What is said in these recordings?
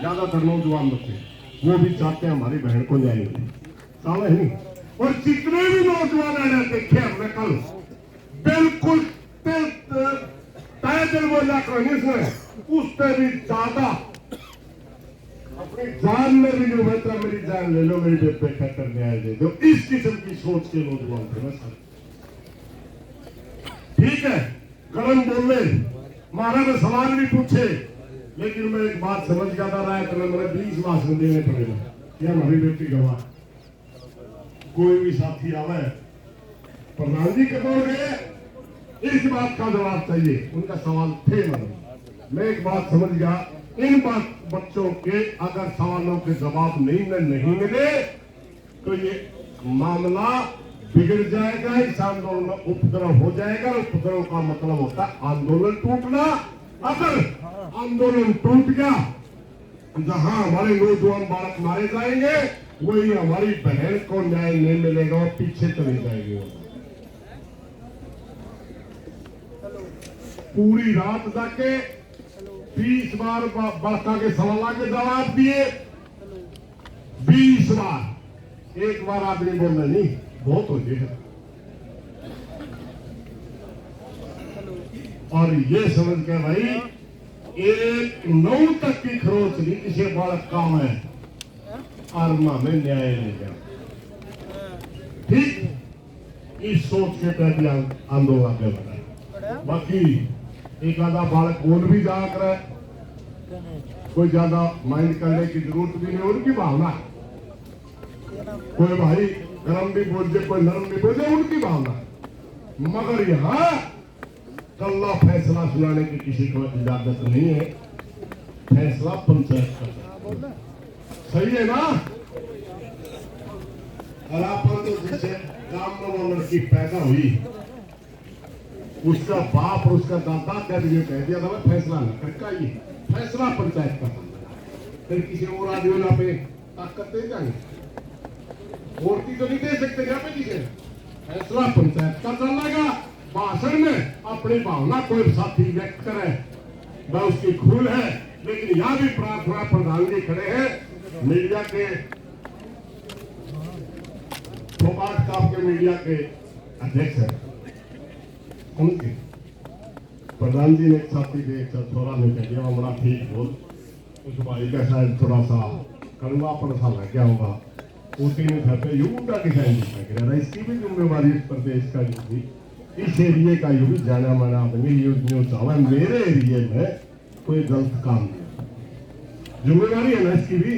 ज्यादातर नौजवान बच्चे वो भी चाहते हैं हमारी बहन को न्याय मिले, साला नहीं। और जितने भी नौजवान आने देखे हमने कल, बिल्कुल तय दिल बोला उससे भी ज्यादा अपनी जान में भी नहीं बचा, मेरी जान ले लो, मेरी बेटे खतर न्याय दे दो, इस किस्म की सोच के नौजवान थे ना सर। ठीक है, गरम बोले, महाराज ने सवाल भी पूछे, लेकिन मैं एक बात समझ गया था, राय तो मैंने 20 भाषण देने पड़ेगा कि हमारी बेटी गवाह। कोई भी साथी आवे, प्रधान जी कब गए, इस बात का जवाब चाहिए, उनका सवाल थे। मैं एक बात समझ गया, इन बच्चों के अगर सवालों के जवाब नहीं मिले तो ये मामला बिगड़ जाएगा, इस आंदोलन में उपद्रव हो जाएगा। उपद्रव का मतलब होता है आंदोलन टूटना। अगर आंदोलन टूट गया, जहां हमारे नौजवान बालक मारे जाएंगे, वही हमारी बहन को न्याय नहीं मिलेगा और पीछे चले जाएंगे। पूरी रात जाके 20 बार बालका के सवाल के जवाब दिए, 20 बार, एक बार आदमी बोलना नहीं, बहुत हो जाए। और ये समझ के भाई, एक 9 तक की खरोच नहीं किसी बालक काम है, आरमा में न्याय मिलेगा। ठीक, इस सोच के तहत आंदोलन आगे बढ़ा। बाकी एक आधा बालक बोल भी जा कर, कोई ज्यादा माइंड करने की जरूरत भी नहीं, उनकी भावना। कोई भाई गरम भी बोल दे, कोई नरम भी बोल दे, उनकी भावना। मगर यहाँ कल्ला फैसला सुनाने की किसी को इजाजत नहीं है, फैसला पंचायत का। सही है ना? और आप तो जैसे गांव में वो लड़की पैदा हुई, उसका बाप और उसका दादा कह दिया था फैसला न करका, ये फैसला पंचायत का था। फिर किसी और आदमी ना पे ताकत दे जाएंगे, और की तो नहीं दे सकते क्या पे किसी, फैसला पंचायत का चलेगा। भाषण में अपनी भावना कोई साथी व्यक्त करे, वह उसकी खून है। लेकिन यह भी प्रार्थना, प्रधान जी खड़े हैं, मीडिया के मीडिया के अध्यक्ष है, उनके प्रधान जी ने एक साथी के छोरा ने कह दिया, बड़ा ठीक बोल, उस भाई का शायद थोड़ा सा कड़वापन सा लग गया होगा, ऊटी में फैसे यूटा डिजाइन दिखा गया। इसकी भी जिम्मेवारी इस प्रदेश का जो थी, इस एरिए का यू भी जाना माना आदमी न्यूज चाहे मेरे एरिए में कोई गलत काम नहीं, जिम्मेवारी है ना इसकी भी।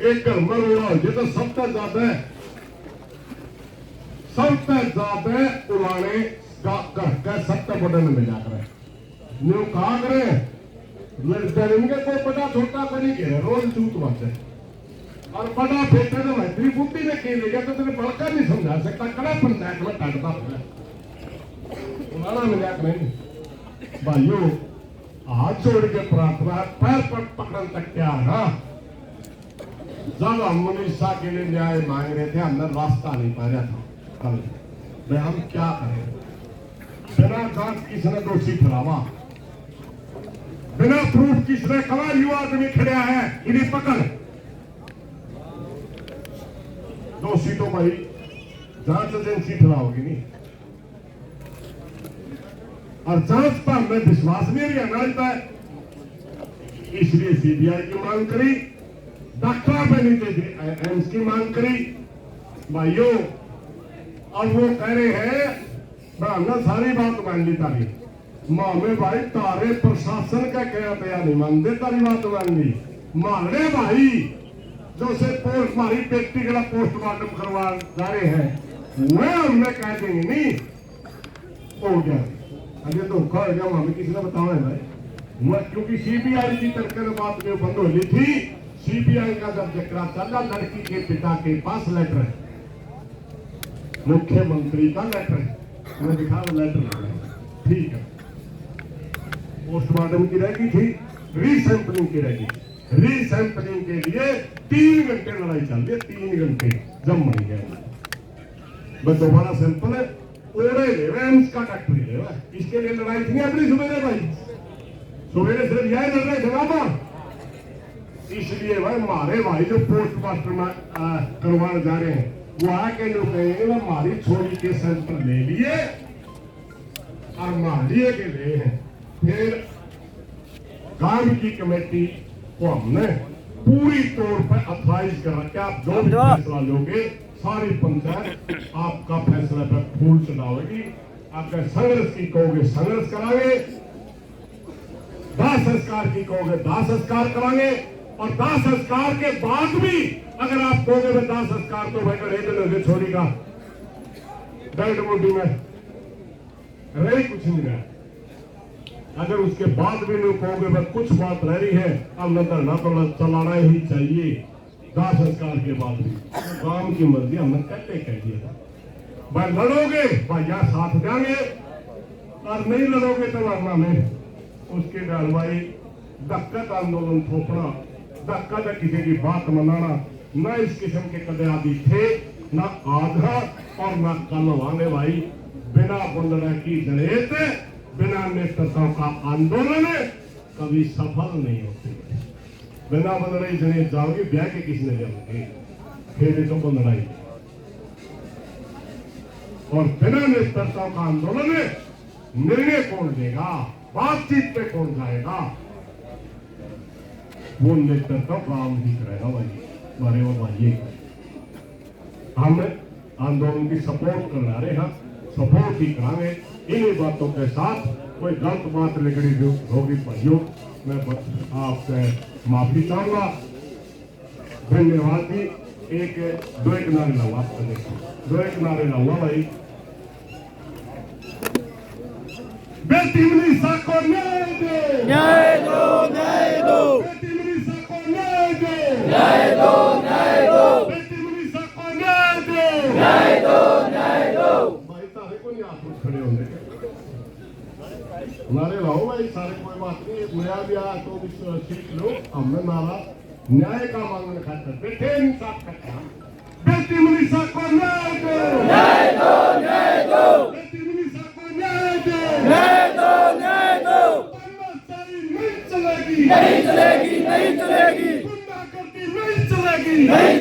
एक घर में रोड़ा हो तो सबसे ज्यादा उड़ाने घर सबसे बटन में जाकर न्यू कहा करे, कोई बड़ा छोटा को नहीं कह रहे, रोज चूत बात है। और बड़ा बेटा तो भाई तेरी बुद्धि ने कह लिया तो तेरे बड़का नहीं समझा सकता, कड़ा पंचायत में टटता उड़ाना मजाक नहीं। भाइयों, हाथ जोड़ के प्रार्थना, पैर पर पकड़न तक क्या है। जब हम उड़ीसा के लिए न्याय मांग रहे थे, हमने रास्ता नहीं पाया था कल, मैं हम क्या करें। बिना जांच किसने दोषी ठहरावा, बिना प्रूफ किसने कहा युवा आदमी खड़ा है, इन्हें पकड़। दोषी तो भाई जांच एजेंसी ठहराओगी नहीं, और जांच पर हमें विश्वास नहीं रहना है, इसलिए सीबीआई की मांग करी, डॉक्टर पे नीचे एम्स की मांग करी। भाइयों, अब वो कह रहे हैं हमने सारी बात मान ली तारी, मामे भाई तारे प्रशासन का क्या तैयार नहीं मानते, तारी बात मान ली माने भाई। जो से पोस्ट मारी बेटी का पोस्टमार्टम करवा जा रहे हैं, वह हमने कह देंगे नहीं हो गया, अरे धोखा हो गया, हमें किसी ने बताओ है भाई। वह क्योंकि सीबीआई की तरफ से बात में बंद हो रही थी, सीबीआई का जब जिक्र चला, लड़की के पिता के पास लेटर है, मुख्यमंत्री का लेटर है, मैं दिखा लेटर, ठीक है। पोस्टमार्टम की रहेगी थी, रीसैंपलिंग की रहेगी, रीसैंपलिंग के लिए 3 घंटे लड़ाई चल रही है, 3 घंटे जम मर गया। बस दोबारा सैंपल है, ओरे ले एम्स का डॉक्टर ले रहा है, इसके लिए लड़ाई थी अपनी सुबह भाई, सवेरे सिर्फ यह लड़ रहे थे बाबा, इसलिए भाई हमारे भाई जो पोस्टमास्टर में करवाने जा रहे हैं वो आके लोग कहेंगे ना हमारी छोरी के सेंटर ले लिए और मालिए के लिए हैं। फिर गांव की कमेटी को हमने पूरी तौर पर अथराइज करा कि आप जो भी फैसला लोगे सारी पंचायत आपका फैसला पर फूल चढ़ाएगी। आपका संघर्ष की कहोगे संघर्ष कराएंगे, दाह संस्कार की कहोगे दाह संस्कार कराएंगे और दाह संस्कार के बाद भी अगर आप कहोगे मैं दाह संस्कार तो भाई रेत छोड़ी का डेड बॉडी में रही कुछ नहीं रहा, अगर उसके बाद भी लोग कहोगे मैं कुछ बात रह रही है अब नजर ना तो चलाना ही चाहिए दाह संस्कार के बाद भी तो काम की मर्जी हमने कहते कह दिया भाई लड़ोगे भाई या साथ देंगे और नहीं लड़ोगे तो वरना नहीं। उसके बाद भाई दक्कत आंदोलन थोपना दक्कत किसी की बात मनाना न इस किस्म के कदे आदि थे न आधा और न कल आने भाई बिना बंदना की जनेत बिना नेतृत्व का आंदोलन कभी सफल नहीं होते। बिना बंदनाई जनेत जाओगे ब्याह के किसने जाओगे फिर तो बंदनाई और बिना नेतृत्व का आंदोलन निर्णय कौन देगा बातचीत पे कौन जाएगा वो नेतृत्व काम ही करेगा भाई हमारे वो भाई हम आंदोलन की सपोर्ट करना रहे हैं सपोर्ट ही कराएंगे। इन्हीं बातों के साथ कोई गलत बात निकली जो होगी भाइयों मैं आपसे माफी चाहूंगा। धन्यवाद जी। दो एक नारे लाऊंगा आपको दो एक नारे लाऊंगा भाई। बेटी मनीषा को न्याय दो न्याय दो न्याय दो बेटी मनीषा को न्याय दो न्याय दो न्याय दो बेटी मनीषा को न्याय दो न्याय दो न्याय दो भाई तारे को नहीं आप लोग खड़े होंगे नारे लाओ भाई सारे कोई बात नहीं नया भी आ तो भी सीख लो हमने नारा न्याय का मांगने खातर बेटे इंसाफ करते हैं। बेटी मनीषा को न्याय दो न्याय दो न्याय दो बेटी मनीषा को न्याय दो न्याय दो न्याय दो नहीं चलेगी नहीं चलेगी नहीं चलेगी गुंडागर्दी नहीं चलेगी नहीं